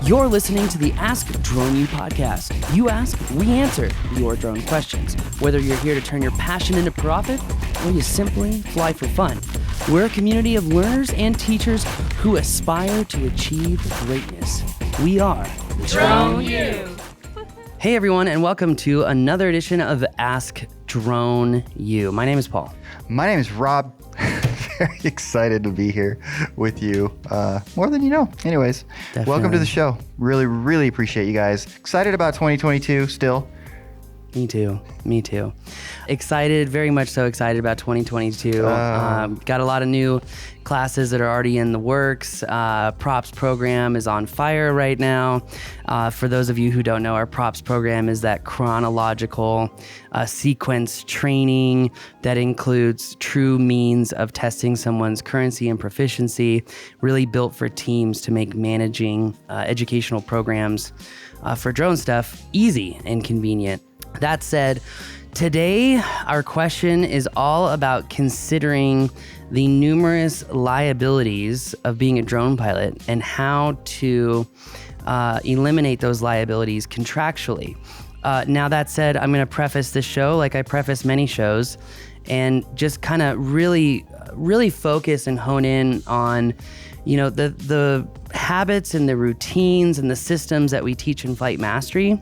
You're listening to the Ask Drone U podcast. You ask, we answer your drone questions. Whether you're here to turn your passion into profit or you simply fly for fun, we're a community of learners and teachers who aspire to achieve greatness. We are Drone U. Hey everyone, and welcome to another edition of Ask Drone U. My name is Paul. My name is Rob. Very excited to be here with you. More than you know. Anyways, Definitely. Welcome to the show. Really appreciate you guys. Excited about 2022 still. Me too. Excited, very much so excited about 2022. Got a lot of new classes that are already in the works. Props program is on fire right now. For those of you who don't know, our props program is that chronological sequence training that includes true means of testing someone's currency and proficiency, really built for teams to make managing educational programs for drone stuff easy and convenient. That said, today our question is all about considering the numerous liabilities of being a drone pilot and how to eliminate those liabilities contractually. Now that said, I'm going to preface this show like I preface many shows and just kind of really focus and hone in on, you know, the habits and the routines and the systems that we teach in Flight Mastery.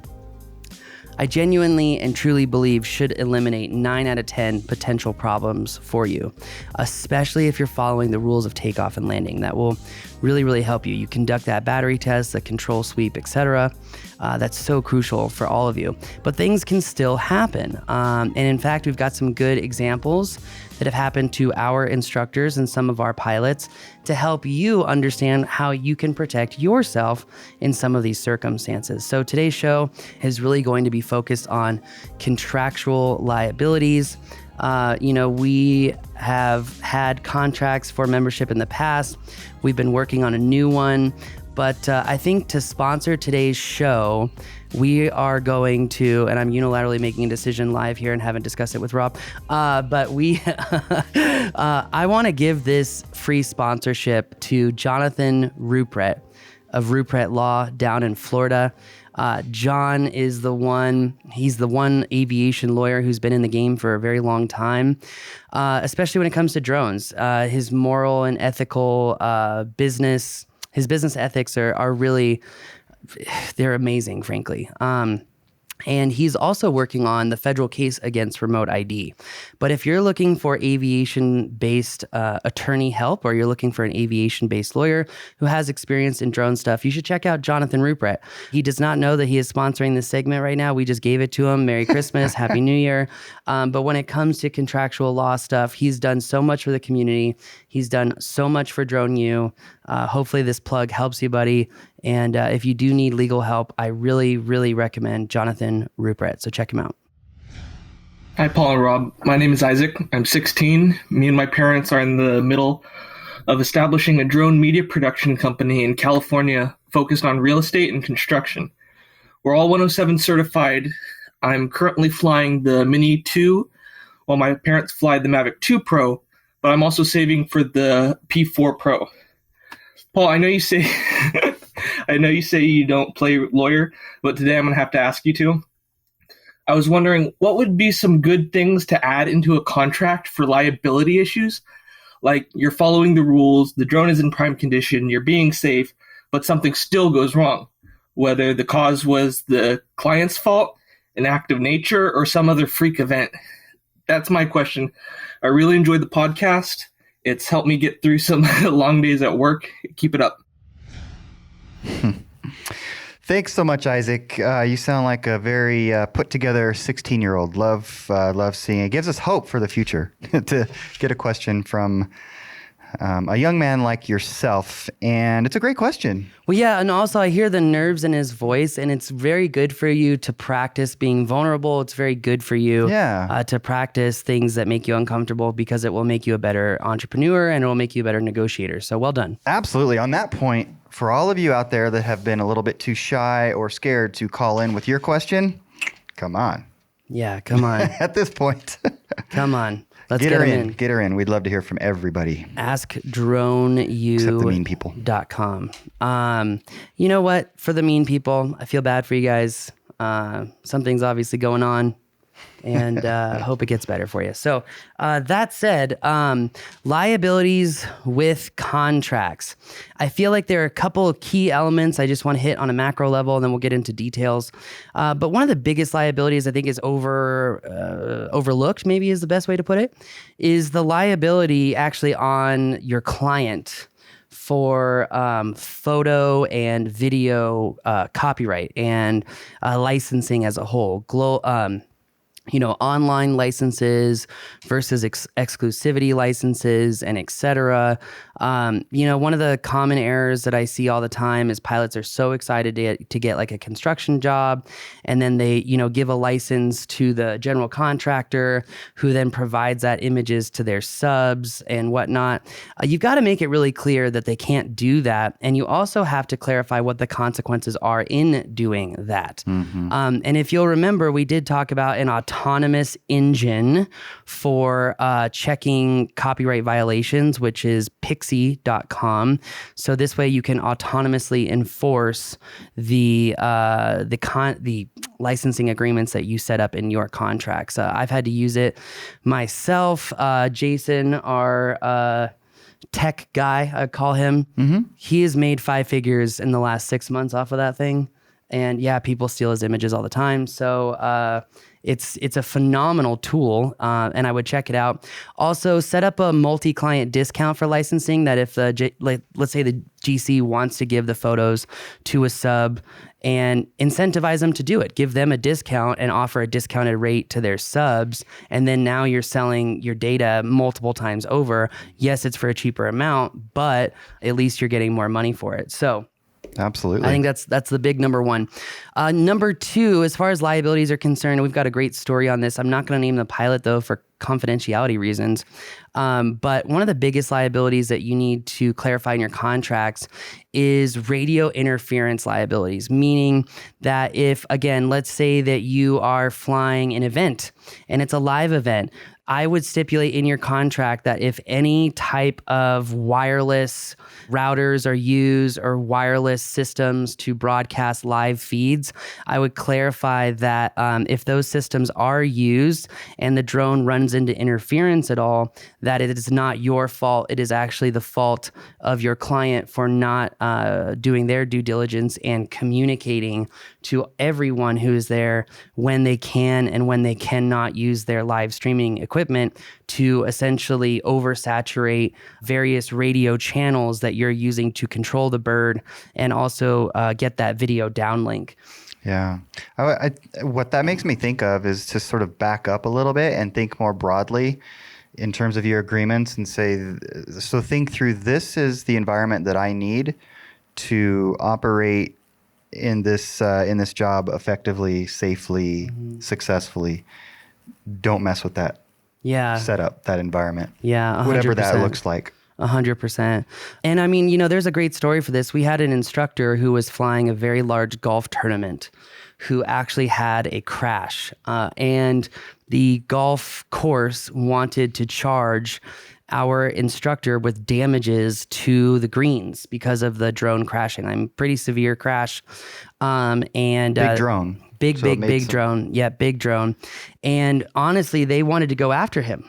I genuinely and truly believe should eliminate 9 out of 10 potential problems for you, especially if you're following the rules of takeoff and landing. That will really help you. You conduct that battery test, the control sweep, etc. That's so crucial for all of you. But things can still happen. And in fact, we've got some good examples that have happened to our instructors and some of our pilots to help you understand how you can protect yourself in some of these circumstances. So today's show is really going to be focused on contractual liabilities. We have had contracts for membership in the past. We've been working on a new one. But I think to sponsor today's show, we are going to, and I'm unilaterally making a decision live here and haven't discussed it with Rob, but I want to give this free sponsorship to Jonathan Ruppert of Ruppert Law down in Florida. John is he's the one aviation lawyer who's been in the game for a very long time, especially when it comes to drones. His moral and ethical his business ethics are really, they're amazing, frankly. And he's also working on the federal case against remote ID. But if you're looking for aviation-based attorney help, or you're looking for an aviation-based lawyer who has experience in drone stuff, you should check out Jonathan Ruppert. He does not know that he is sponsoring this segment right now. We just gave it to him. Merry Christmas, Happy New Year. But when it comes to contractual law stuff, he's done so much for the community. He's done so much for Drone U. Hopefully this plug helps you, buddy. And if you do need legal help, I really recommend Jonathan Ruppert. So check him out. Hi, Paul and Rob. My name is Isaac. I'm 16. Me and my parents are in the middle of establishing a drone media production company in California focused on real estate and construction. We're all 107 certified. I'm currently flying the Mini 2 while my parents fly the Mavic 2 Pro, but I'm also saving for the P4 Pro. Paul, I know you say you don't play lawyer, but today I'm going to have to ask you to. I was wondering, what would be some good things to add into a contract for liability issues? Like you're following the rules, the drone is in prime condition, you're being safe, but something still goes wrong. Whether the cause was the client's fault, an act of nature, or some other freak event. That's my question. I really enjoyed the podcast. It's helped me get through some long days at work. Keep it up. Thanks so much, Isaac. You sound like a very put together 16-year-old. Love seeing it. It gives us hope for the future to get a question from a young man like yourself. And it's a great question. Well, yeah, and also I hear the nerves in his voice, and it's very good for you to practice being vulnerable. It's very good for you to practice things that make you uncomfortable, because it will make you a better entrepreneur and it will make you a better negotiator. So well done. Absolutely. On that point, for all of you out there that have been a little bit too shy or scared to call in with your question, come on. Yeah, come on. At this point. Come on. Let's Get her them in. Get her in. We'd love to hear from everybody. Except the mean people. AskDroneU.com. You know what? For the mean people, I feel bad for you guys. Something's obviously going on, and hope it gets better for you. So that said, liabilities with contracts. I feel like there are a couple of key elements I just want to hit on a macro level, and then we'll get into details. But one of the biggest liabilities I think is overlooked, maybe is the best way to put it, is the liability actually on your client for photo and video copyright and licensing as a whole. Online licenses versus exclusivity licenses and et cetera. One of the common errors that I see all the time is pilots are so excited to get like a construction job, and then they, give a license to the general contractor who then provides that images to their subs and whatnot. You've got to make it really clear that they can't do that. And you also have to clarify what the consequences are in doing that. And if you'll remember, we did talk about an autonomous engine for checking copyright violations, which is pixie.com. So this way you can autonomously enforce the licensing agreements that you set up in your contracts. I've had to use it myself. Jason, our tech guy, I call him, he has made 5 figures in the last 6 months off of that thing. And yeah, people steal his images all the time. So it's a phenomenal tool, and I would check it out. Also, set up a multi-client discount for licensing. That if let's say the GC wants to give the photos to a sub, and incentivize them to do it. Give them a discount and offer a discounted rate to their subs, and then now you're selling your data multiple times over. Yes, it's for a cheaper amount, but at least you're getting more money for it. So. Absolutely. I think that's the big number one. Number two, as far as liabilities are concerned, we've got a great story on this. I'm not going to name the pilot, though, for confidentiality reasons. But one of the biggest liabilities that you need to clarify in your contracts is radio interference liabilities, meaning that if, again, let's say that you are flying an event and it's a live event, I would stipulate in your contract that if any type of wireless routers are used or wireless systems to broadcast live feeds, I would clarify that if those systems are used and the drone runs into interference at all, that it is not your fault. It is actually the fault of your client for not doing their due diligence and communicating to everyone who is there when they can and when they cannot use their live streaming equipment to essentially oversaturate various radio channels that you're using to control the bird and also get that video downlink. Yeah. What that makes me think of is to sort of back up a little bit and think more broadly in terms of your agreements and say, so think through, this is the environment that I need to operate in this job effectively, safely, successfully. Don't mess with that. Yeah. Set up that environment. Yeah. 100%. Whatever that looks like. 100%. And I mean, there's a great story for this. We had an instructor who was flying a very large golf tournament who actually had a crash. And the golf course wanted to charge our instructor with damages to the greens because of the drone crashing. Pretty severe crash. And big drone. Big drone. Yeah, big drone. And honestly, they wanted to go after him.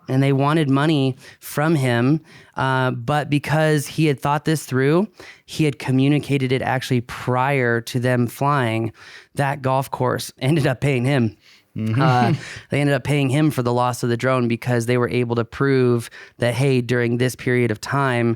And they wanted money from him, but because he had thought this through, he had communicated it actually prior to them flying, that golf course ended up paying him. They ended up paying him for the loss of the drone because they were able to prove that, hey, during this period of time,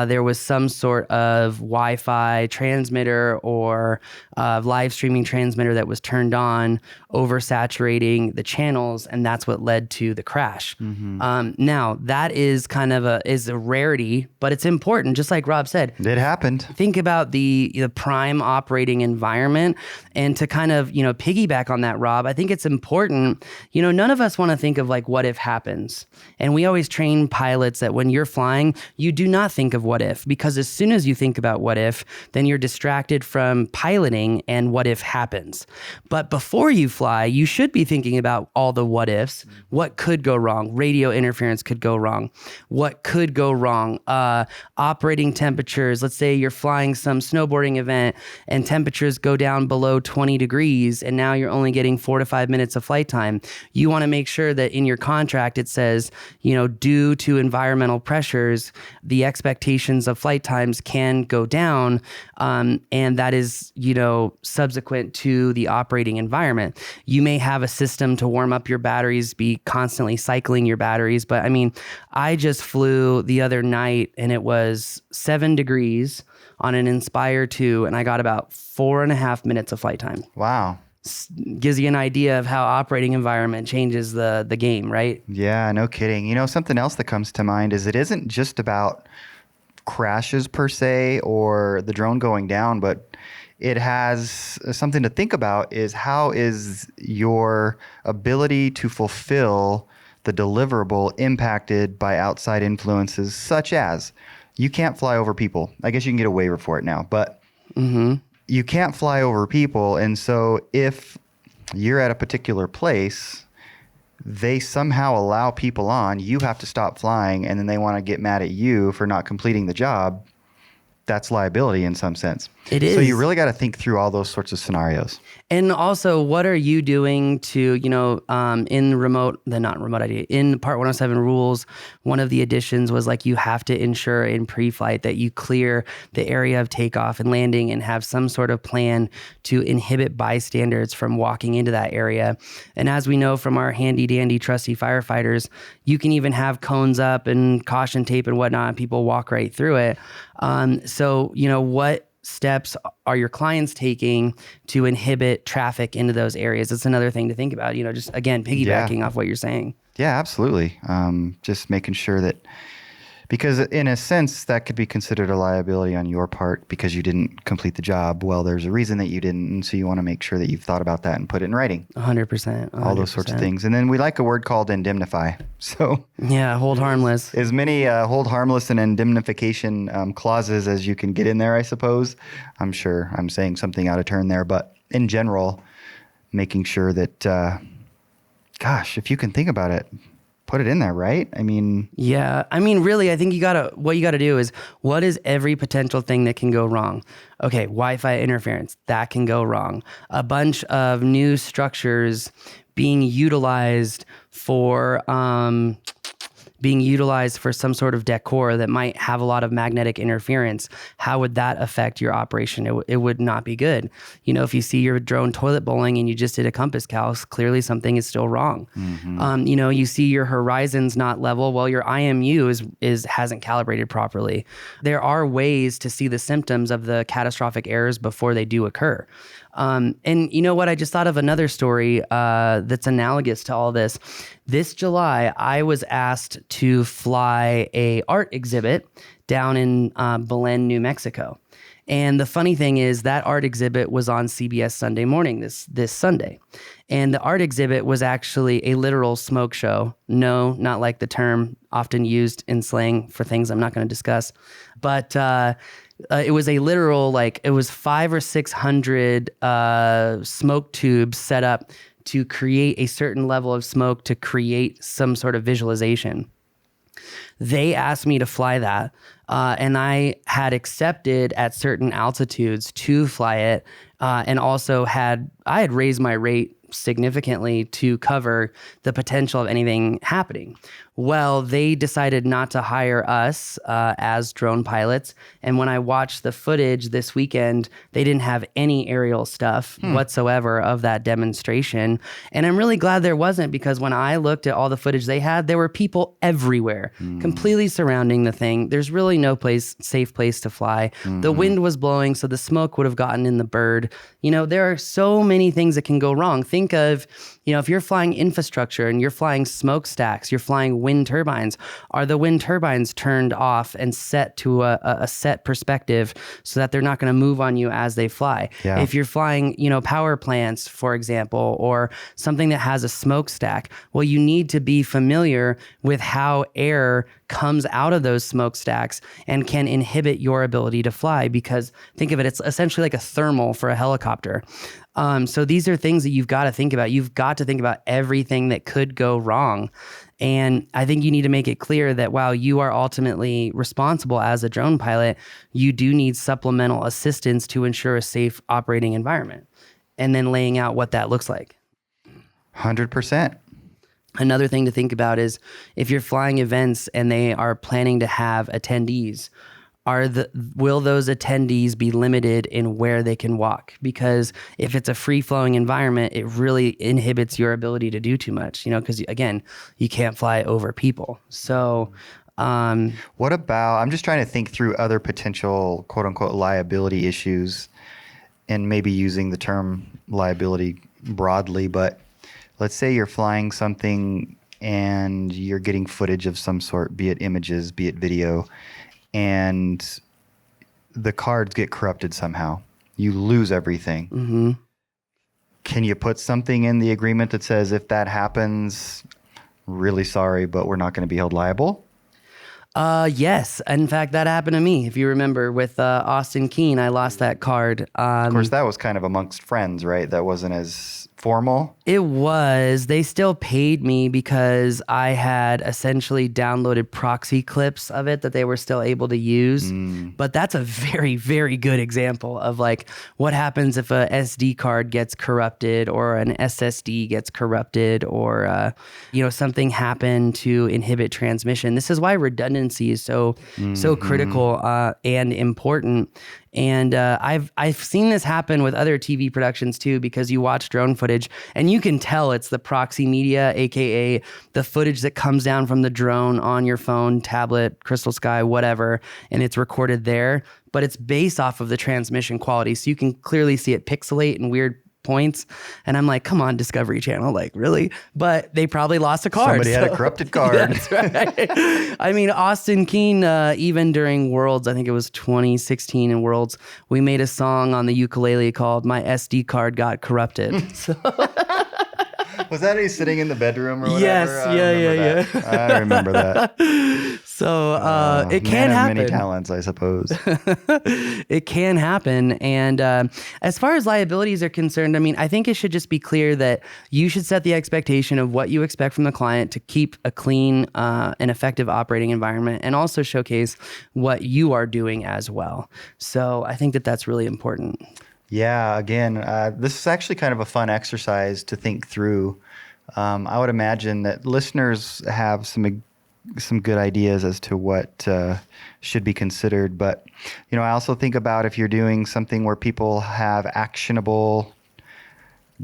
there was some sort of Wi-Fi transmitter or live streaming transmitter that was turned on, oversaturating the channels, and that's what led to the crash. Now, that is kind of a rarity, but it's important. Just like Rob said, it happened. Think about the prime operating environment, and to kind of piggyback on that, Rob, I think it's important important, none of us want to think of like what if happens. And we always train pilots that when you're flying, you do not think of what if, because as soon as you think about what if, then you're distracted from piloting and what if happens. But before you fly, you should be thinking about all the what ifs. What could go wrong? Radio interference could go wrong. What could go wrong? Operating temperatures. Let's say you're flying some snowboarding event and temperatures go down below 20 degrees and now you're only getting 4 to 5 minutes of flight time. You want to make sure that in your contract it says, due to environmental pressures, the expectations of flight times can go down, and that is, subsequent to the operating environment. You may have a system to warm up your batteries, be constantly cycling your batteries, but I mean, I just flew the other night and it was 7 degrees on an Inspire 2 and I got about 4.5 minutes of flight time. Wow. Gives you an idea of how operating environment changes the game, right? Yeah, no kidding. Something else that comes to mind is it isn't just about crashes per se or the drone going down, but it has something to think about is how is your ability to fulfill the deliverable impacted by outside influences such as you can't fly over people. I guess you can get a waiver for it now, but you can't fly over people. And so if you're at a particular place, they somehow allow people on, you have to stop flying, and then they want to get mad at you for not completing the job. That's liability in some sense. It is. So you really got to think through all those sorts of scenarios. And also, what are you doing to, in in Part 107 rules, one of the additions was like you have to ensure in pre-flight that you clear the area of takeoff and landing and have some sort of plan to inhibit bystanders from walking into that area. And as we know from our handy dandy trusty firefighters, you can even have cones up and caution tape and whatnot, and people walk right through it. So, what steps are your clients taking to inhibit traffic into those areas? That's another thing to think about, just again, piggybacking off what you're saying. Yeah, absolutely. Just making sure that, because in a sense that could be considered a liability on your part because you didn't complete the job. Well, there's a reason that you didn't. And so you want to make sure that you've thought about that and put it in writing. 100%. All those sorts of things. And then we like a word called indemnify. So yeah, hold harmless. As many hold harmless and indemnification clauses as you can get in there, I suppose. I'm sure I'm saying something out of turn there, but in general, making sure that, if you can think about it, put it in there, right? I mean, yeah. I mean, really, I think what you gotta do is, what is every potential thing that can go wrong? Okay, Wi-Fi interference, that can go wrong. A bunch of new structures being utilized for some sort of decor that might have a lot of magnetic interference. How would that affect your operation? It would not be good. If you see your drone toilet bowling and you just did a compass calc, clearly something is still wrong. You see your horizons not level. Well, your IMU hasn't calibrated properly. There are ways to see the symptoms of the catastrophic errors before they do occur. And you know what? I just thought of another story that's analogous to all this. This July, I was asked to fly a art exhibit down in Belen, New Mexico. And the funny thing is that art exhibit was on CBS Sunday Morning this Sunday. And the art exhibit was actually a literal smoke show. No, not like the term often used in slang for things I'm not going to discuss. But it was a literal, it was 500 or 600 smoke tubes set up to create a certain level of smoke to create some sort of visualization. They asked me to fly that, and I had accepted at certain altitudes to fly it, and also I had raised my rate significantly to cover the potential of anything happening. Well, they decided not to hire us as drone pilots. And when I watched the footage this weekend, they didn't have any aerial stuff whatsoever of that demonstration. And I'm really glad there wasn't, because when I looked at all the footage they had, there were people everywhere, completely surrounding the thing. There's really no safe place to fly. The wind was blowing, so the smoke would have gotten in the bird. There are so many things that can go wrong. Think of, if you're flying infrastructure and you're flying smokestacks, you're flying wind turbines. Are the wind turbines turned off and set to a set perspective so that they're not going to move on you as they fly? Yeah. If you're flying, power plants, for example, or something that has a smokestack, well, you need to be familiar with how air comes out of those smokestacks and can inhibit your ability to fly, because think of it, it's essentially like a thermal for a helicopter. So these are things that you've got to think about. You've got to think about everything that could go wrong. And I think you need to make it clear that while you are ultimately responsible as a drone pilot, you do need supplemental assistance to ensure a safe operating environment, and then laying out what that looks like. 100%. Another thing to think about is if you're flying events and they are planning to have attendees, will those attendees be limited in where they can walk? Because if it's a free-flowing environment, it really inhibits your ability to do too much, because again, you can't fly over people. So what about, I'm just trying to think through other potential quote unquote liability issues, and maybe using the term liability broadly, but let's say you're flying something and you're getting footage of some sort, be it images, be it video, and the cards get corrupted somehow. You lose everything. Mm-hmm. Can you put something in the agreement that says if that happens, really sorry, but we're not going to be held liable? Yes. In fact, that happened to me. If you remember with Austin Keene, I lost that card. Of course, that was kind of amongst friends, right? That wasn't as formal. It was. They still paid me because I had essentially downloaded proxy clips of it that they were still able to use. But that's a very, very good example of like what happens if a SD card gets corrupted or an SSD gets corrupted, or something happened to inhibit transmission. This is why redundancy is so critical and important. And I've seen this happen with other TV productions too, because you watch drone footage and you can tell it's the proxy media, aka the footage that comes down from the drone on your phone, tablet, Crystal Sky, whatever, and it's recorded there. But it's based off of the transmission quality, so you can clearly see it pixelate in weird points. And I'm like, come on, Discovery Channel, like really? But they probably lost a card. Somebody had a corrupted card. That's right. I mean, Austin Keene, even during Worlds, I think it was 2016 in Worlds, we made a song on the ukulele called "My SD Card Got Corrupted." So. Was that he's sitting in the bedroom or whatever? Yes, yeah. I remember that. So it can happen. Many talents, I suppose. It can happen. And as far as liabilities are concerned, I mean, I think it should just be clear that you should set the expectation of what you expect from the client to keep a clean and effective operating environment, and also showcase what you are doing as well. So I think that that's really important. Yeah, again, this is actually kind of a fun exercise to think through. I would imagine that listeners have some good ideas as to what should be considered. But, I also think about if you're doing something where people have actionable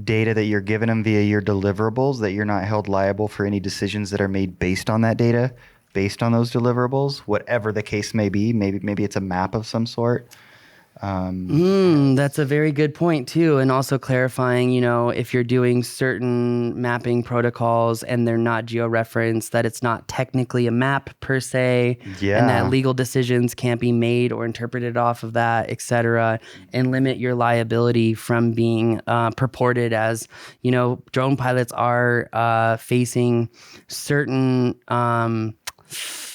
data that you're giving them via your deliverables, that you're not held liable for any decisions that are made based on that data, based on those deliverables, whatever the case may be. Maybe it's a map of some sort. That's a very good point too. And also clarifying, if you're doing certain mapping protocols and they're not geo-referenced, that it's not technically a map per se, and that legal decisions can't be made or interpreted off of that, et cetera, and limit your liability from being purported as, drone pilots are facing certain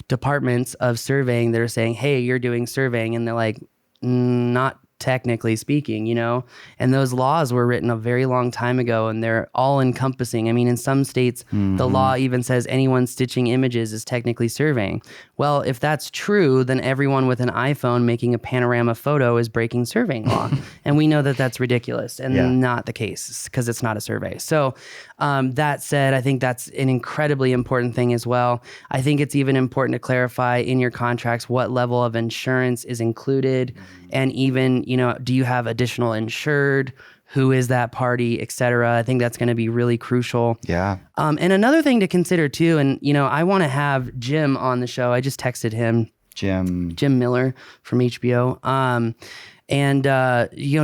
departments of surveying that are saying, hey, you're doing surveying, and they're like, not technically speaking, and those laws were written a very long time ago, and they're all encompassing. I mean, in some states, the law even says anyone stitching images is technically surveying. Well, if that's true, then everyone with an iPhone making a panorama photo is breaking surveying law. And we know that that's ridiculous and not the case, because it's not a survey. So that said, I think that's an incredibly important thing as well. I think it's even important to clarify in your contracts what level of insurance is included, and even, do you have additional insured? Who is that party, et cetera? I think that's going to be really crucial. Yeah. And another thing to consider too, and I want to have Jim on the show. I just texted him. Jim Miller from HBO. And,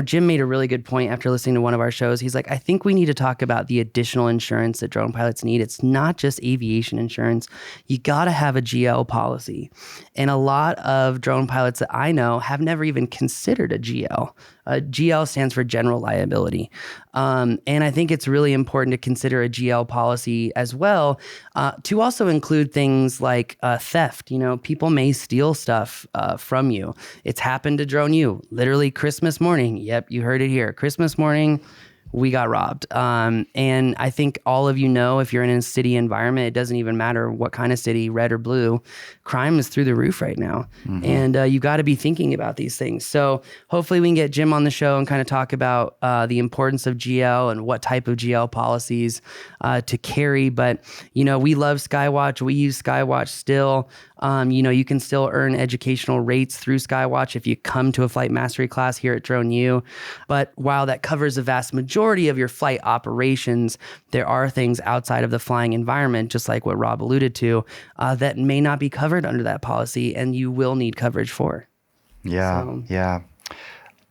Jim made a really good point after listening to one of our shows. He's like, I think we need to talk about the additional insurance that drone pilots need. It's not just aviation insurance. You got to have a GL policy. And a lot of drone pilots that I know have never even considered a GL. GL stands for general liability. And I think it's really important to consider a GL policy as well, to also include things like theft. People may steal stuff from you. It's happened to Drone U. Literally Christmas morning. Yep, you heard it here. Christmas morning, we got robbed. And I think all of if you're in a city environment, it doesn't even matter what kind of city, red or blue, crime is through the roof right now. Mm-hmm. And you got to be thinking about these things. So hopefully we can get Jim on the show and kind of talk about the importance of GL and what type of GL policies to carry. But, we love Skywatch. We use Skywatch still. You can still earn educational rates through Skywatch if you come to a flight mastery class here at Drone U. But while that covers the vast majority of your flight operations, there are things outside of the flying environment, just like what Rob alluded to, that may not be covered under that policy and you will need coverage for. Yeah.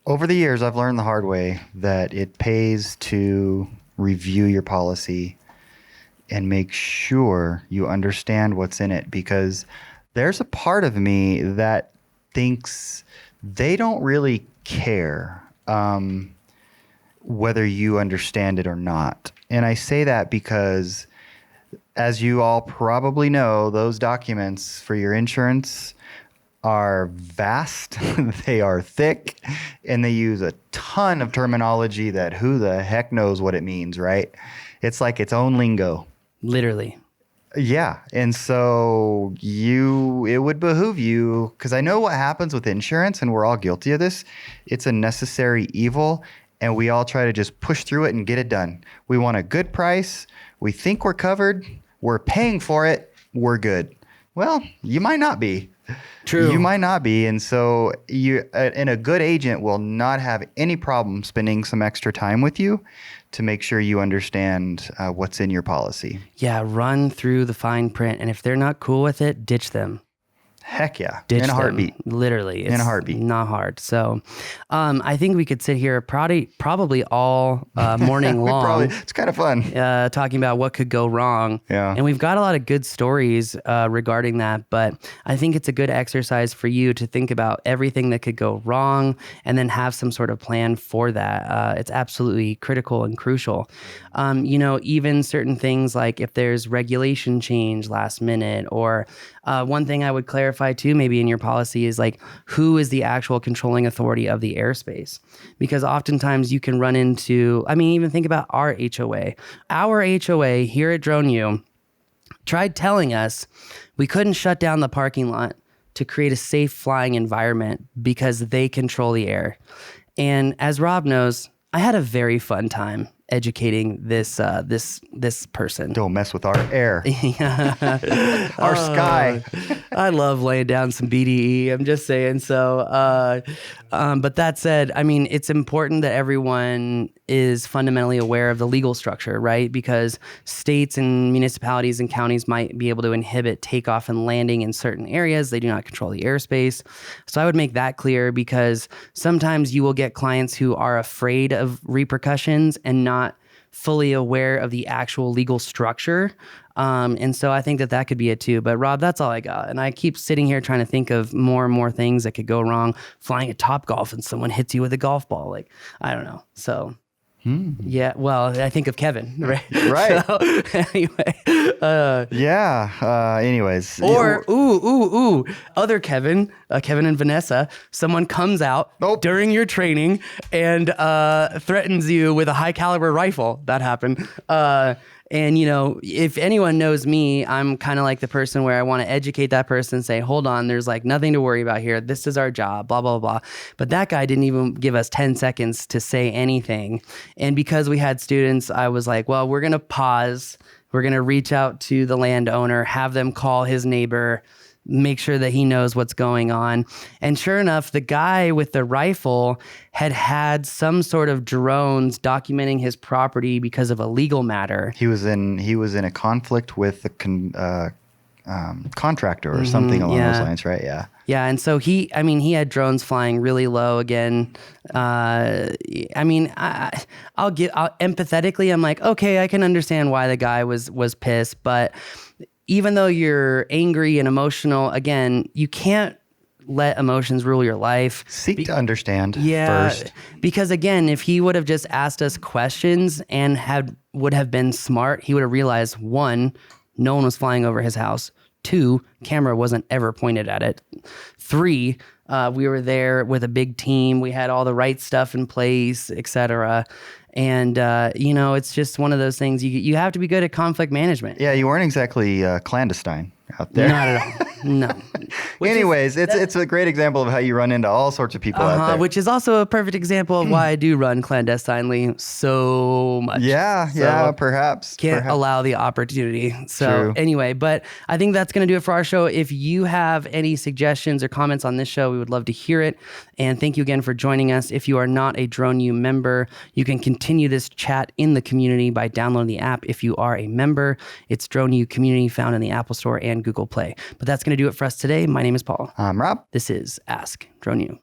Over the years, I've learned the hard way that it pays to review your policy and make sure you understand what's in it, because there's a part of me that thinks they don't really care whether you understand it or not. And I say that because, as you all probably know, those documents for your insurance are vast, they are thick, and they use a ton of terminology that who the heck knows what it means, right? It's like its own lingo. Literally. Yeah. And so it would behoove you, because I know what happens with insurance, and we're all guilty of this. It's a necessary evil, and we all try to just push through it and get it done. We want a good price. We think we're covered. We're paying for it. We're good. Well, you might not be. True. You might not be. And so and a good agent will not have any problem spending some extra time with you to make sure you understand what's in your policy. Yeah, run through the fine print. And if they're not cool with it, ditch them. Heck yeah. Ditch in a heartbeat. Them. Literally. It's in a heartbeat. Not hard. So I think we could sit here probably all morning long. It's kind of fun. Talking about what could go wrong. Yeah. And we've got a lot of good stories regarding that. But I think it's a good exercise for you to think about everything that could go wrong and then have some sort of plan for that. It's absolutely critical and crucial. Even certain things like if there's regulation change last minute, or one thing I would clarify too, maybe in your policy, is like, who is the actual controlling authority of the airspace? Because oftentimes you can run into, even think about our HOA. Our HOA here at Drone U tried telling us we couldn't shut down the parking lot to create a safe flying environment because they control the air. And as Rob knows, I had a very fun time educating this person. Don't mess with our air. Our sky. I love laying down some BDE. I'm just saying. So, but that said, it's important that everyone is fundamentally aware of the legal structure, right? Because states and municipalities and counties might be able to inhibit takeoff and landing in certain areas. They do not control the airspace. So I would make that clear, because sometimes you will get clients who are afraid of repercussions and not fully aware of the actual legal structure. And so I think that could be it too. But Rob, that's all I got. And I keep sitting here trying to think of more and more things that could go wrong. Flying at Topgolf and someone hits you with a golf ball. Like, I don't know. So yeah, well, I think of Kevin, right? Right. So, anyway. Anyways. Or, other Kevin, Kevin and Vanessa, someone comes out during your training and threatens you with a high caliber rifle. That happened. And, if anyone knows me, I'm kind of like the person where I want to educate that person and say, hold on, there's like nothing to worry about here. This is our job, blah, blah, blah. But that guy didn't even give us 10 seconds to say anything. And because we had students, I was like, well, we're going to pause. We're going to reach out to the landowner, have them call his neighbor, make sure that he knows what's going on. And sure enough, the guy with the rifle had some sort of drones documenting his property because of a legal matter. He was in a conflict with the contractor or something along those lines, right? Yeah. Yeah, and so he had drones flying really low again. Empathetically, I'm like, okay, I can understand why the guy was pissed, but even though you're angry and emotional, again, you can't let emotions rule your life. Seek to understand first. Because again, if he would have just asked us questions and would have been smart, he would have realized, one, no one was flying over his house. Two, camera wasn't ever pointed at it. Three, we were there with a big team. We had all the right stuff in place, etc. And, it's just one of those things. You have to be good at conflict management. Yeah, you weren't exactly clandestine out there. Not at all. No. Anyways, it's a great example of how you run into all sorts of people out there. Which is also a perfect example of why I do run clandestinely so much. Yeah, perhaps. Can't allow the opportunity. So True. Anyway, but I think that's going to do it for our show. If you have any suggestions or comments on this show, we would love to hear it. And thank you again for joining us. If you are not a Drone U member, you can continue this chat in the community by downloading the app. If you are a member, it's Drone U Community, found in the Apple Store and Google Play. But that's going to do it for us today. My name is Paul. I'm Rob. This is Ask Drone U.